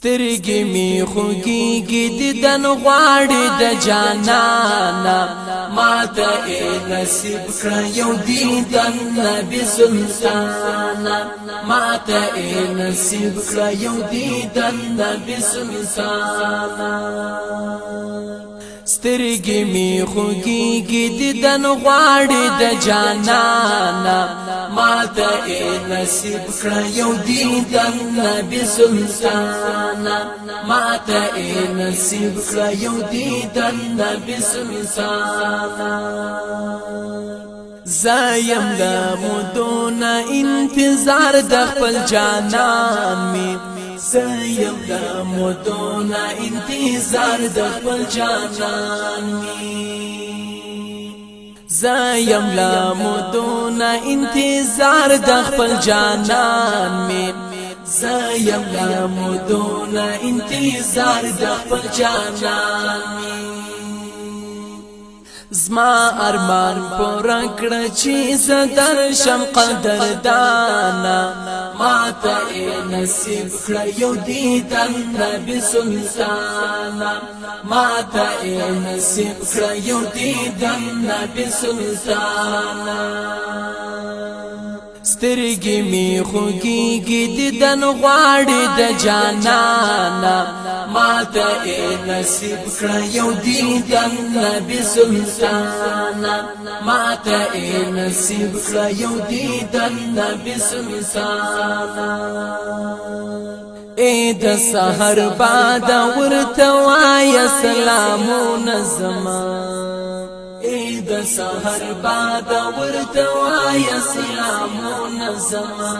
سترګې می خوږیږي دیدن غواړي د جانانا ماته نصیب کړه یو دیدن نبی سلطانا ماته نصیب کړه یو دیدن نبی سلطانا سترګې می خوږیږي دیدن غواړي د جانانا ماته نصیب کړه یو دیدن نبی سلطانا ماته نصیب کړه یو دیدن نبی سلطانا زایم د مودون انتظار د خپل جانان می زایم د مودون انتظار د خپل جانان می زایم لا مودون انتظار د خپل جانان می زایم لا مودون انتظار د خپل جانان می زما ارمان پورا کړه چې زدر شم قدردانا ماته نصیب کړه یو دیدن نبی سلطانا ماته نصیب کړه یو دیدن نبی سلطانا سترګې می خوږیږي دیدن غواړي د جانانا ماته نصیب کړه یو دیدن نبی سلطانا ماته نصیب کړه یو دیدن نبی سلطانا اے د سحر باد ورته وای سلامونه زما اے د سحر باد ورته وای سلامونه زما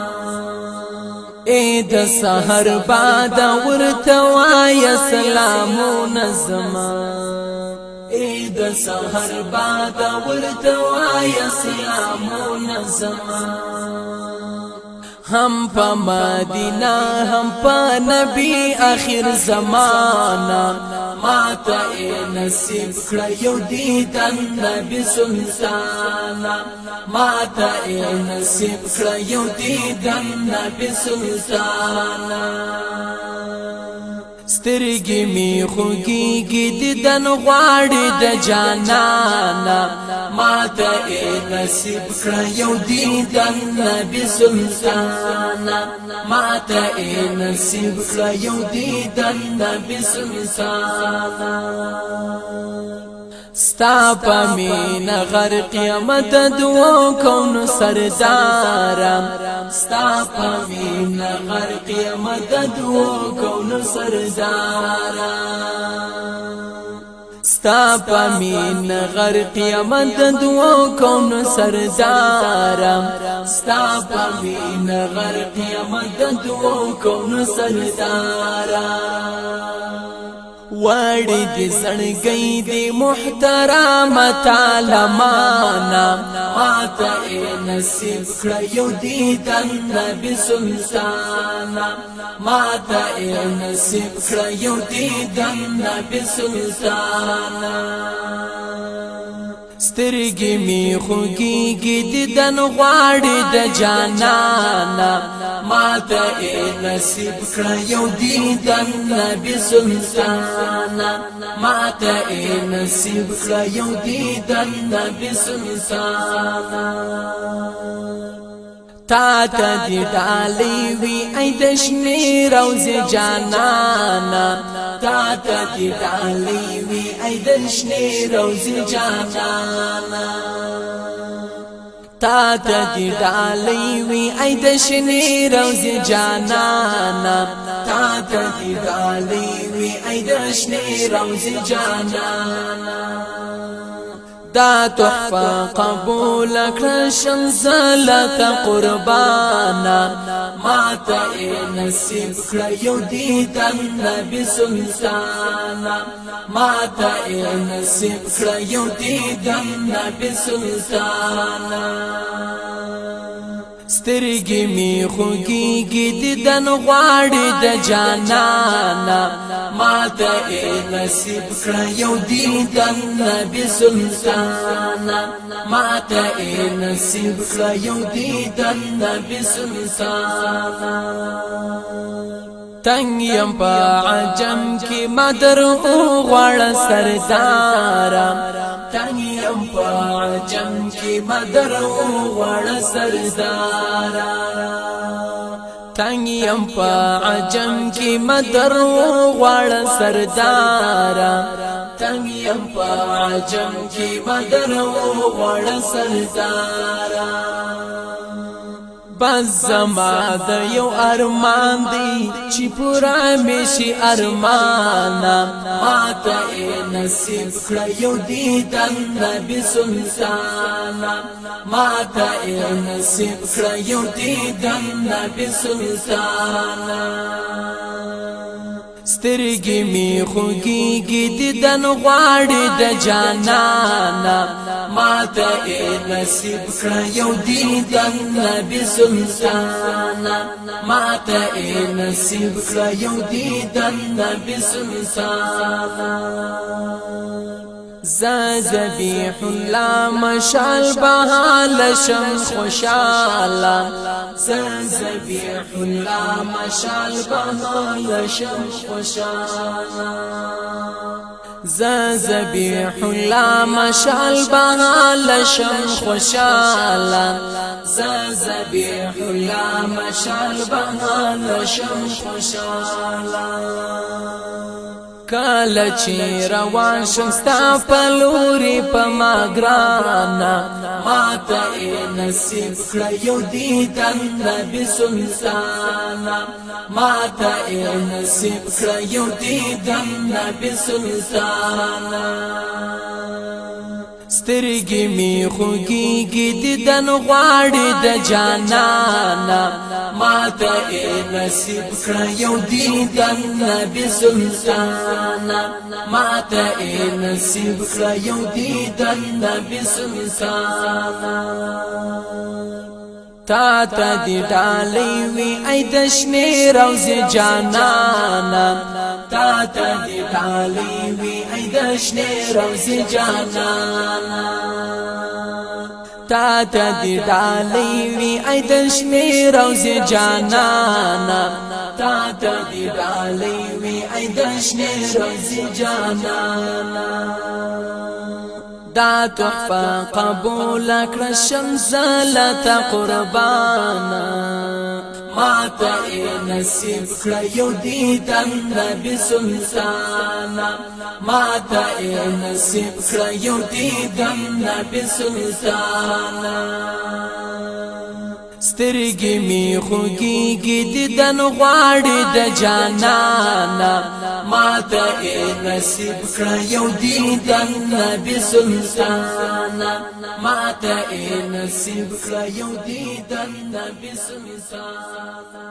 اے د سحر باد ورته وای سلامونه زما اے د سحر باد ورته وای سلامونه زما هم په مدینه هم په نبی اخر زمانہ ماته نصیب کړه یو دیدن نبی سلطانا ماته نصیب کړه یو دیدن نبی سلطانا سترګې می خوږیږي دیدن غواړي د جانانا ماته نصیب کړه یو دیدن نبی سلطانا ماته نصیب کړه یو دیدن نبی سلطانا ستا پمین غر قیامت دعا کون سردارم ستا پمین غر قیامت دعا کون سردارم ستا پمین غر قیامت دعا کون سردارم ستا پمین غر قیامت دعا کون سردارم وړي دې زړګي دې محترم تعالی مانا ماته نصیب کړه یو دیدن نبی سلطانا ماته نصیب کړه یو دیدن نبی سلطانا سترګې می خوږیږي دیدن غواړي د جانانا ماته نصیب کړه یو دیدن نبی سلطانا ماته نصیب کړه یو دیدن نبی سلطانا تا ته دی ډالۍ وی ای د شنې روزې جانانا تا ته دی ډالۍ وی ای د شنې روزې جانانا تا ته دی ډالۍ وی ای د شنې روزې جانانا تا ته دی ډالۍ وی ای د شنې روزې جانانا دا تحفه قبول کړه شمزلک قربانا ماته نصیب کړه یو دیدن نبی سلطانا ماته نصیب کړه یو دیدن نبی سلطانا سترګې می خوږیږي دیدن غواړي د جانانا ماته نصیب کړه یو دیدن نبی سلطانا ماته نصیب کړه یو دیدن نبی سلطانا تنگ یم پا عجم کی مدر غوڑ سردارا تنگ یم پا عجم کی مدر غوڑ سردارا تنگ یم پا عجم کی مدر غوڑ سردارا تنگ یم پا عجم کی مدر غوڑ سردارا بس زما د یو ارمان دی چی پورا میشی ارمانا ماتا ای نصیب کړه یو دیدن نبی سلطانا ماتا ای نصیب کړه یو دیدن نبی سلطانا سترګې می خوږیږي دیدن غواړي د جانانا ماته نصیب کړه یو دیدن نبی سلطانا ماته نصیب کړه یو دیدن نبی سلطانا ذبیح الله مشال بهال شم خوشالا ذبیح الله مشال بهال شم خوشالا ذبیح الله مشال بهال شم خوشالا ذبیح الله مشال بهال شم خوشالا کله چې روان شم ستا په لوري په ما ګرانا ماته نصیب کړه یو دیدن نبی سلطانا ماته نصیب کړه یو دیدن نبی سلطانا سترګې می خوږیږي دیدن غواړي د جانانا ماته نصیب کړه یو دیدن نبی سلطانا ماته نصیب کړه یو دیدن نبی سلطانا تا ته دی ډالۍ وي ای د شنې روضې جانانا تا ته دی ډالۍ وي ای د شنې روضې جانانا تا ته دی ډالۍ وي ای د شنې روضې جانانا تا ته دی ډالۍ وي ای د شنې روضې جانانا دا تحفه قبول کړه شمزلته قربانا ماته نصیب کړه یو دیدن نبی سلطانا ماته نصیب کړه یو دیدن نبی سلطانا سترګې می خوږیږي دیدن غواړي د جانانا ماته نصیب کړه یو دیدن نبی سلطانا ماته نصیب کړه یو دیدن نبی سلطانا